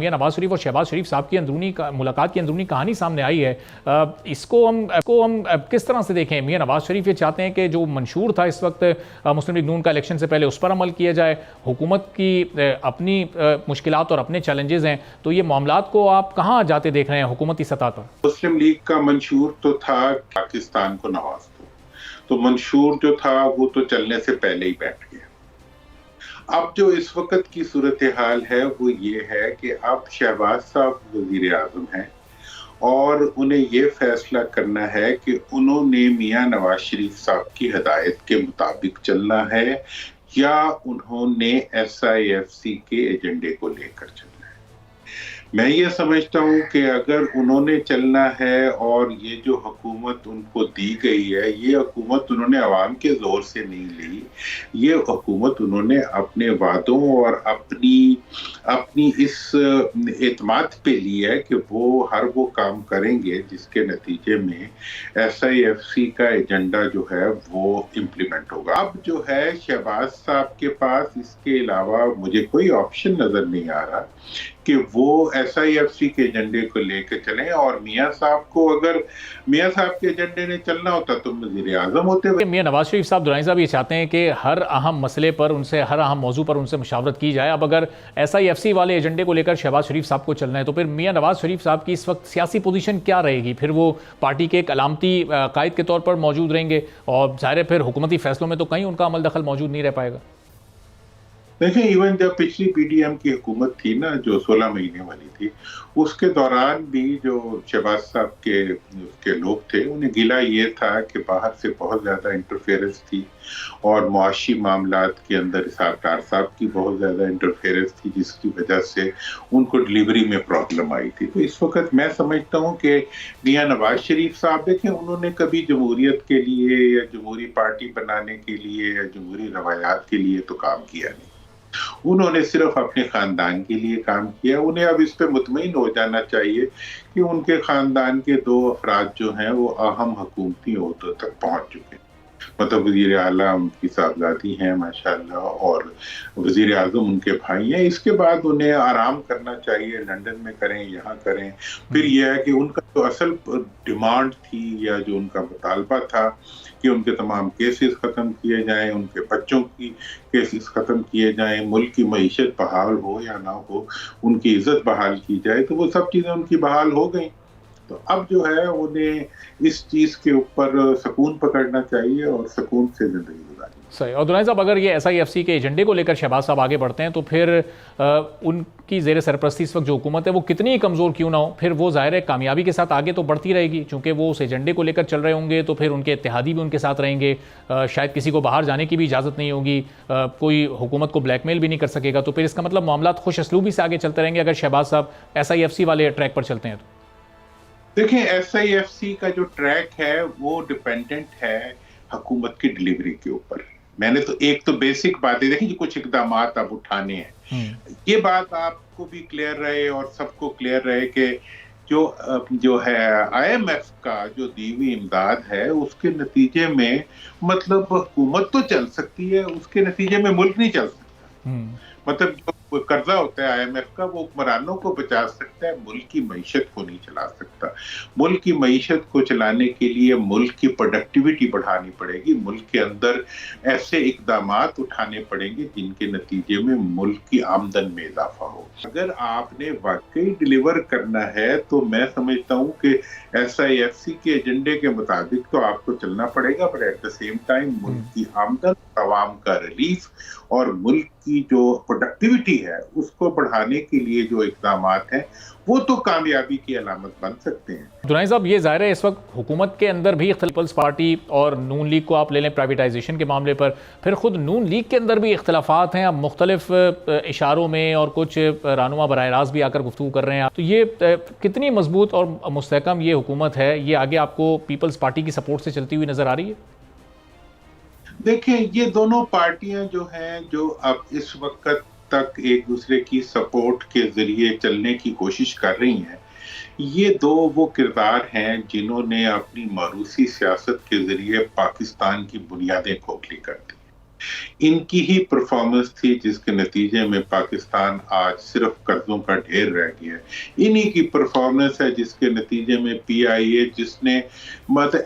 میاں نواز شریف اور شہباز شریف صاحب کی ملاقات کی اندرونی کہانی سامنے آئی ہے، اس کو ہم کس طرح سے دیکھیں؟ میاں نواز شریف یہ چاہتے ہیں کہ جو منشور تھا اس وقت مسلم لیگ نون کا الیکشن سے پہلے اس پر عمل کیا جائے، حکومت کی اپنی مشکلات اور اپنے چیلنجز ہیں، تو یہ معاملات کو آپ کہاں جاتے دیکھ رہے ہیں حکومتی سطح پر؟ مسلم لیگ کا منشور تو تھا پاکستان کو نواز دو، تو منشور جو تھا وہ تو چلنے سے پہلے ہی بیٹھ گیا۔ اب جو اس وقت کی صورتحال ہے وہ یہ ہے کہ اب شہباز صاحب وزیر اعظم ہیں اور انہیں یہ فیصلہ کرنا ہے کہ انہوں نے میاں نواز شریف صاحب کی ہدایت کے مطابق چلنا ہے یا انہوں نے ایس آئی ایف سی کے ایجنڈے کو لے کر چلنا ہے۔ میں یہ سمجھتا ہوں کہ اگر انہوں نے چلنا ہے اور یہ جو حکومت ان کو دی گئی ہے، یہ حکومت انہوں نے عوام کے زور سے نہیں لی، یہ حکومت انہوں نے اپنے وعدوں اور اپنی اس اعتماد پہ لی ہے کہ وہ ہر وہ کام کریں گے جس کے نتیجے میں ایس آئی ایف سی کا ایجنڈا جو ہے وہ امپلیمنٹ ہوگا۔ اب جو ہے شہباز صاحب کے پاس اس کے علاوہ مجھے کوئی آپشن نظر نہیں آ رہا کہ وہ ایس آئی ایف سی کے ایجنڈے کو لے کے چلیں، اور میاں صاحب کو اگر میاں صاحب کے ایجنڈے نے چلنا ہوتا تو وزیر اعظم ہوتے۔ میاں نواز شریف صاحب دورانی صاحب یہ چاہتے ہیں کہ ہر اہم مسئلے پر ہر اہم موضوع پر ان سے مشاورت کی جائے۔ اب اگر ایس آئی ایف سی والے ایجنڈے کو لے کر شہباز شریف صاحب کو چلنا ہے تو پھر میاں نواز شریف صاحب کی اس وقت سیاسی پوزیشن کیا رہے گی؟ پھر وہ پارٹی کے ایک علامتی قائد کے طور پر موجود رہیں گے اور ظاہر ہے پھر حکومتی فیصلوں میں تو کہیں ان کا عمل دخل موجود نہیں رہ پائے گا۔ دیکھیں ایون جب پچھلی پی ڈی ایم کی حکومت تھی نا جو 16 مہینے والی تھی، اس کے دوران بھی جو شہباز صاحب کے لوگ تھے انہیں گلہ یہ تھا کہ باہر سے بہت زیادہ انٹرفیئرنس تھی اور معاشی معاملات کے اندر اسحاق ڈار صاحب کی بہت زیادہ انٹرفیئرنس تھی، جس کی وجہ سے ان کو ڈلیوری میں پرابلم آئی تھی۔ تو اس وقت میں سمجھتا ہوں کہ میاں نواز شریف صاحب دیکھیں انہوں نے کبھی جمہوریت کے لیے یا جمہوری پارٹی بنانے کے لیے یا جمہوری روایات کے لیے تو کام کیا نہیں، انہوں نے صرف اپنے خاندان کے لیے کام کیا۔ انہیں اب اس پہ مطمئن ہو جانا چاہیے کہ ان کے خاندان کے 2 افراد جو ہیں وہ اہم حکومتی عہدوں تک پہنچ چکے ہیں، مطلب وزیر اعلیٰ ان کی صاحبزادی ہیں ماشاءاللہ اور وزیر اعظم ان کے بھائی ہیں۔ اس کے بعد انہیں آرام کرنا چاہیے، لندن میں کریں، یہاں کریں۔ پھر یہ ہے کہ ان کا جو اصل ڈیمانڈ تھی یا جو ان کا مطالبہ تھا کہ ان کے تمام کیسز ختم کیے جائیں، ان کے بچوں کی کیسز ختم کیے جائیں، ملک کی معیشت بحال ہو یا نہ ہو، ان کی عزت بحال کی جائے، تو وہ سب چیزیں ان کی بحال ہو گئیں۔ تو اب جو ہے انہیں اس چیز کے اوپر سکون پکڑنا چاہیے اور سکون سے زندگی گزارنی۔ صحیح۔ اور دورانی صاحب اگر یہ ایس آئی ایف سی کے ایجنڈے کو لے کر شہباز صاحب آگے بڑھتے ہیں تو پھر ان کی زیر سرپرستی اس وقت جو حکومت ہے وہ کتنی کمزور کیوں نہ ہو، پھر وہ ظاہر ہے کامیابی کے ساتھ آگے تو بڑھتی رہے گی، چونکہ وہ اس ایجنڈے کو لے کر چل رہے ہوں گے تو پھر ان کے اتحادی بھی ان کے ساتھ رہیں گے، شاید کسی کو باہر جانے کی بھی اجازت نہیں ہوگی، کوئی حکومت کو بلیک میل بھی نہیں کر سکے گا، تو پھر اس کا مطلب معاملات خوش اسلوبی سے آگے چلتے رہیں گے اگر شہباز صاحب ایس آئی ایف سی والے ٹریک پر چلتے ہیں تو۔ دیکھیں ایس آئی ایف سی کا جو ٹریک ہے وہ ڈیپینڈنٹ ہے حکومت کی ڈلیوری کے اوپر۔ میں نے تو ایک تو بیسک بات ہے، دیکھیں کہ کچھ اقدامات اب اٹھانے ہیں، یہ بات آپ کو بھی کلیئر رہے اور سب کو کلیئر رہے کہ جو ہے آئی ایم ایف کا جو دی ہوئی امداد ہے اس کے نتیجے میں مطلب حکومت تو چل سکتی ہے، اس کے نتیجے میں ملک نہیں چل سکتا۔ مطلب جو قرضہ ہوتا ہے آئی ایم ایف کا وہ حکمرانوں کو بچا سکتا ہے، ملک کی معیشت کو نہیں چلا سکتا۔ ملک کی معیشت کو چلانے کے لیے ملک کی پروڈکٹیوٹی بڑھانی پڑے گی، ملک کے اندر ایسے اقدامات اٹھانے پڑیں گے جن کے نتیجے میں ملک کی آمدن میں اضافہ ہو۔ اگر آپ نے واقعی ڈیلیور کرنا ہے تو میں سمجھتا ہوں کہ ایس آئی ایف سی کے ایجنڈے کے مطابق تو آپ کو چلنا پڑے گا، پر ایٹ دا سیم ٹائم ملک کی آمدن، عوام کا ریلیف اور ملک کی جو پروڈکٹیوٹی ہے اس کو بڑھانے کے لیے جو اقدامات ہیں وہ تو کامیابی کی علامت بن سکتے ہیں۔ دورانی صاحب یہ ظاہر ہے اس وقت حکومت کے اندر بھی پیپلز پارٹی اور نون لیگ کو آپ لے لیں پرائیویٹائزیشن کے معاملے پر، پھر خود نون لیگ کے اندر بھی اختلافات ہیں، اب مختلف اشاروں میں اور کچھ رہنما براہ راست بھی آ کر گفتگو کر رہے ہیں، تو یہ کتنی مضبوط اور مستحکم یہ حکومت ہے، یہ آگے آپ کو پیپلز پارٹی کی سپورٹ سے چلتی ہوئی نظر آ رہی ہے؟ دیکھیں یہ دونوں پارٹیاں جو ہیں جو اب اس وقت تک ایک دوسرے کی سپورٹ کے ذریعے چلنے کی کوشش کر رہی ہیں، یہ دو وہ کردار ہیں جنہوں نے اپنی موروثی سیاست کے ذریعے پاکستان کی بنیادیں کھوکھلی کر دی۔ ان کی ہی پرفارمنس تھی جس کے نتیجے میں پاکستان آج صرف قرضوں کا ڈھیر رہ گیا ہے. انہی کی پرفارمنس ہے جس کے نتیجے میں پی آئی اے جس نے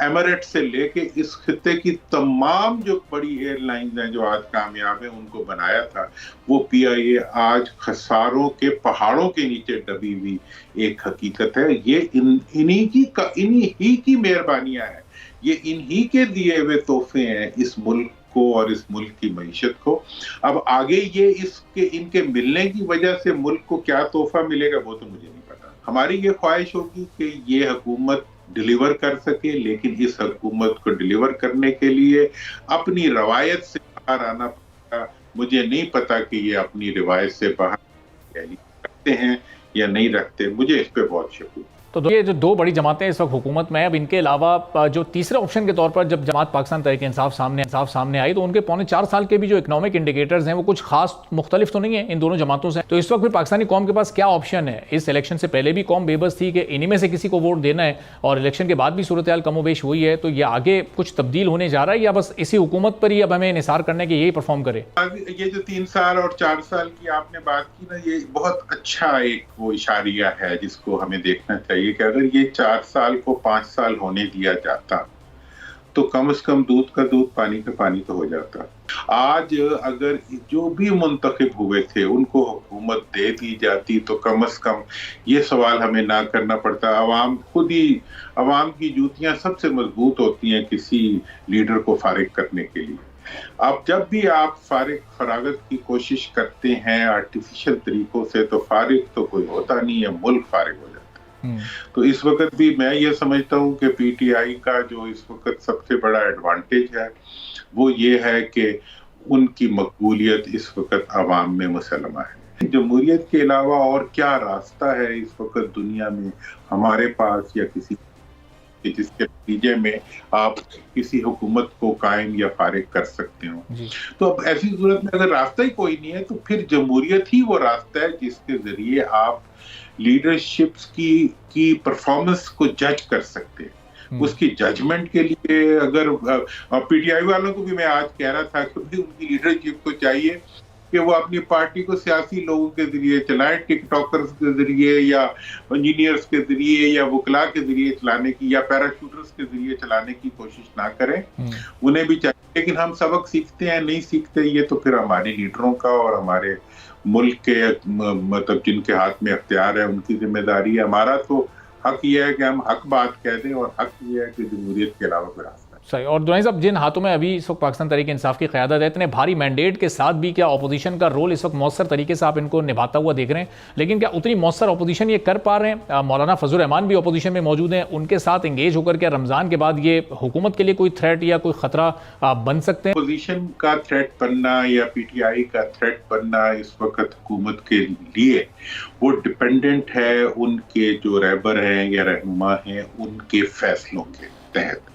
ایمریٹ سے لے کے اس خطے کی تمام جو بڑی ایئر لائنز ہیں جو آج کامیاب ہیں ان کو بنایا تھا، وہ پی آئی اے آج خساروں کے پہاڑوں کے نیچے دبی ہوئی ایک حقیقت ہے. یہ انہی کی مہربانیاں ہیں، یہ انہی کے دیے ہوئے تحفے ہیں اس ملک کو اور اس ملک کی معیشت کو. اب آگے یہ ان کے ملنے کی وجہ سے ملک کو کیا تحفہ ملے گا وہ تو مجھے نہیں پتا. ہماری یہ خواہش ہوگی کہ یہ حکومت ڈیلیور کر سکے، لیکن اس حکومت کو ڈیلیور کرنے کے لیے اپنی روایت سے باہر آنا پڑے گا. مجھے نہیں پتا کہ یہ اپنی روایت سے باہر رکھتے ہیں یا نہیں رکھتے، مجھے اس پہ بہت شک ہے. تو یہ جو دو بڑی جماعتیں اس وقت حکومت میں ہیں، اب ان کے علاوہ جو تیسرے آپشن کے طور پر جب جماعت پاکستان تحریک انصاف سامنے آئی تو ان کے 4.25 سال کے بھی جو اکنامک انڈیکیٹرز ہیں وہ کچھ خاص مختلف تو نہیں ہیں ان دونوں جماعتوں سے. تو اس وقت بھی پاکستانی قوم کے پاس کیا آپشن ہے؟ اس الیکشن سے پہلے بھی قوم بے بس تھی کہ انہی میں سے کسی کو ووٹ دینا ہے، اور الیکشن کے بعد بھی صورتحال کم و بیش ہوئی ہے. تو یہ آگے کچھ تبدیل ہونے جا رہا ہے یا بس اسی حکومت پر ہی اب ہمیں انحصار کرنا ہے کہ یہی پرفارم کرے؟ یہ جو 3 سال اور 4 سال کی آپ نے بات کی نا، یہ بہت اچھا ایک وہ اشاریہ ہے جس کو ہمیں دیکھنا چاہیے کہ اگر یہ 4 سال کو 5 سال ہونے دیا جاتا تو کم از کم دودھ کا دودھ پانی کا پانی تو ہو جاتا. آج اگر جو بھی منتخب ہوئے تھے ان کو حکومت دے دی جاتی تو کم از کم یہ سوال ہمیں نہ کرنا پڑتا. عوام کی جوتیاں سب سے مضبوط ہوتی ہیں کسی لیڈر کو فارغ کرنے کے لیے. اب جب بھی آپ فراغت کی کوشش کرتے ہیں آرٹیفیشل طریقوں سے تو فارغ تو کوئی ہوتا نہیں ہے، ملک فارغ ہو جاتا. تو اس وقت بھی میں یہ سمجھتا ہوں کہ پی ٹی آئی کا جو اس وقت سب سے بڑا ایڈوانٹیج ہے وہ یہ ہے کہ ان کی مقبولیت اس وقت عوام میں مسلمہ ہے. جمہوریت کے علاوہ اور کیا راستہ ہے اس وقت دنیا میں ہمارے پاس یا کسی جس کے نتیجے میں آپ کسی حکومت کو قائم یا فارغ کر سکتے ہو؟ تو اب ایسی صورت میں اگر راستہ ہی کوئی نہیں ہے تو پھر جمہوریت ہی وہ راستہ ہے جس کے ذریعے آپ لیڈرشپس کی پرفارمنس کو جج کر سکتے ہیں. اس کی ججمنٹ کے لیے اگر پی ٹی آئی والوں کو بھی میں آج کہہ رہا تھا کہ ان کی لیڈرشپ کو چاہیے کہ وہ اپنی پارٹی کو سیاسی لوگوں کے ذریعے چلائیں، ٹک ٹاکرز کے ذریعے یا انجینئرز کے ذریعے یا وکلاء کے ذریعے چلانے کی یا پیراشوٹرز کے ذریعے چلانے کی کوشش نہ کریں. انہیں بھی چاہیے، لیکن ہم سبق سیکھتے ہیں نہیں سیکھتے، یہ تو پھر ہمارے لیڈروں کا اور ہمارے ملک کے مطلب جن کے ہاتھ میں اختیار ہے ان کی ذمہ داری ہے. ہمارا تو حق یہ ہے کہ ہم حق بات کہہ دیں، اور حق یہ ہے کہ جمہوریت کے علاوہ کوئی راستہ. صحیح. اور دونوں صاحب جن ہاتھوں میں ابھی اس وقت پاکستان تحریک انصاف کی قیادت ہے، اتنے بھاری مینڈیٹ کے ساتھ بھی کیا اپوزیشن کا رول اس وقت مؤثر طریقے سے آپ ان کو نبھاتا ہوا دیکھ رہے ہیں؟ لیکن کیا اتنی مؤثر اپوزیشن یہ کر پا رہے ہیں؟ مولانا فضل الرحمان بھی اپوزیشن میں موجود ہیں، ان کے ساتھ انگیج ہو کر کے رمضان کے بعد یہ حکومت کے لیے کوئی تھریٹ یا کوئی خطرہ بن سکتے ہیں؟ اپوزیشن کا تھریٹ بننا یا پی ٹی آئی کا تھریٹ بننا اس وقت حکومت کے لیے وہ ڈپینڈنٹ ہے ان کے جو رہبر ہیں یا رہنما ہیں ان کے فیصلوں کے تحت.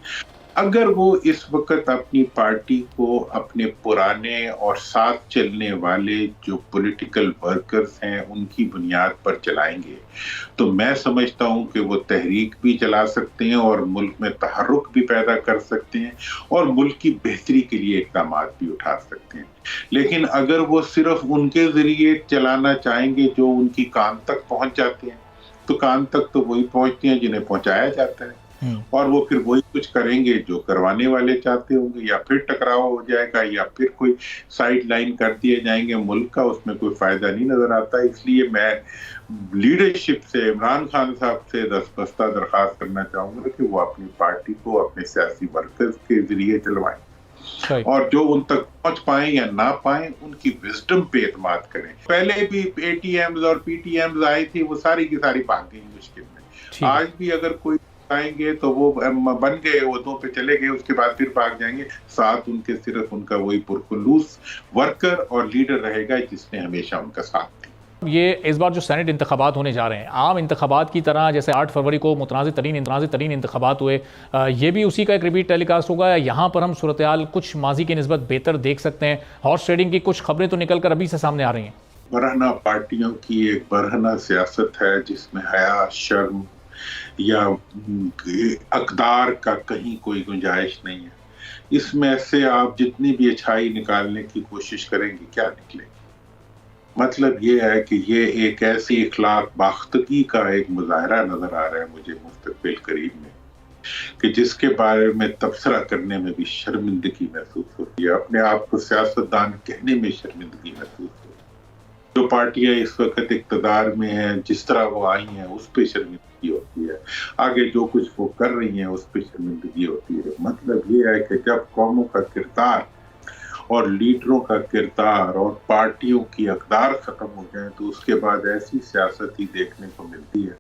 اگر وہ اس وقت اپنی پارٹی کو اپنے پرانے اور ساتھ چلنے والے جو پولیٹیکل ورکرز ہیں ان کی بنیاد پر چلائیں گے تو میں سمجھتا ہوں کہ وہ تحریک بھی چلا سکتے ہیں اور ملک میں تحرک بھی پیدا کر سکتے ہیں اور ملک کی بہتری کے لیے اقدامات بھی اٹھا سکتے ہیں. لیکن اگر وہ صرف ان کے ذریعے چلانا چاہیں گے جو ان کی کان تک پہنچ جاتے ہیں تو کان تک تو وہی پہنچتے ہیں جنہیں پہنچایا جاتا ہے، اور وہ پھر وہی کچھ کریں گے جو کروانے والے چاہتے ہوں گے، یا پھر ٹکراؤ ہو جائے گا یا پھر کوئی سائڈ لائن کر دیے جائیں گے ملک کا. اس میں کوئی فائدہ نہیں نظر آتا. اس لیے میں لیڈرشپ سے عمران خان صاحب سے دستبستہ درخواست کرنا چاہوں گا کہ وہ اپنی پارٹی کو اپنے سیاسی مرکز کے ذریعے چلوائیں، اور جو ان تک پہنچ پائیں یا نہ پائیں ان کی وزڈم پہ اعتماد کریں. پہلے بھی اے ٹی ایمز اور پی ٹی ایمز آئی تھی، وہ ساری کی ساری بھاگ گئی مشکل میں. آج بھی اگر کوئی آئیں گے تو وہ بن گئے عہدوں پہ چلے گئے، اس کے بعد پھر بھاگ جائیں گے. ساتھ ان کے صرف ان کا وہی پرخلوص ورکر اور لیڈر رہے گا جس نے ہمیشہ ان کا ساتھ دیا. یہ اس بار جو سینٹ انتخابات ہونے جا رہے ہیں عام انتخابات کی طرح جیسے 8 فروری کو متنازع ترین انتخابات ہوئے، یہ بھی اسی کا ایک ریپیٹ ٹیلی کاسٹ ہوگا، یا یہاں پر ہم صورتحال کچھ ماضی کی نسبت بہتر دیکھ سکتے ہیں؟ ہارس ٹریڈنگ کی کچھ خبریں تو نکل کر ابھی سے سامنے آ رہی ہیں. برہنہ پارٹیوں کی ایک برہنہ سیاست ہے جس میں حیا، شرم یا اقدار کا کہیں کوئی گنجائش نہیں ہے. اس میں سے آپ جتنی بھی اچھائی نکالنے کی کوشش کریں گے کیا نکلے گی؟ مطلب یہ ہے کہ یہ ایک ایسی اخلاق باختگی کا ایک مظاہرہ نظر آ رہا ہے مجھے مستقبل قریب میں، کہ جس کے بارے میں تبصرہ کرنے میں بھی شرمندگی محسوس ہوتی ہے، اپنے آپ کو سیاستدان کہنے میں شرمندگی محسوس ہوتی ہے۔ جو پارٹیاں اس وقت اقتدار میں ہیں، جس طرح وہ آئی ہیں، اس پہ شرمندگی ہوتی ہے، آگے جو کچھ وہ کر رہی ہیں اس پہ شرمندگی ہوتی ہے۔ مطلب یہ ہے کہ جب قوموں کا کردار اور لیڈروں کا کردار اور پارٹیوں کی اقدار ختم ہو جائیں تو اس کے بعد ایسی سیاست ہی دیکھنے کو ملتی ہے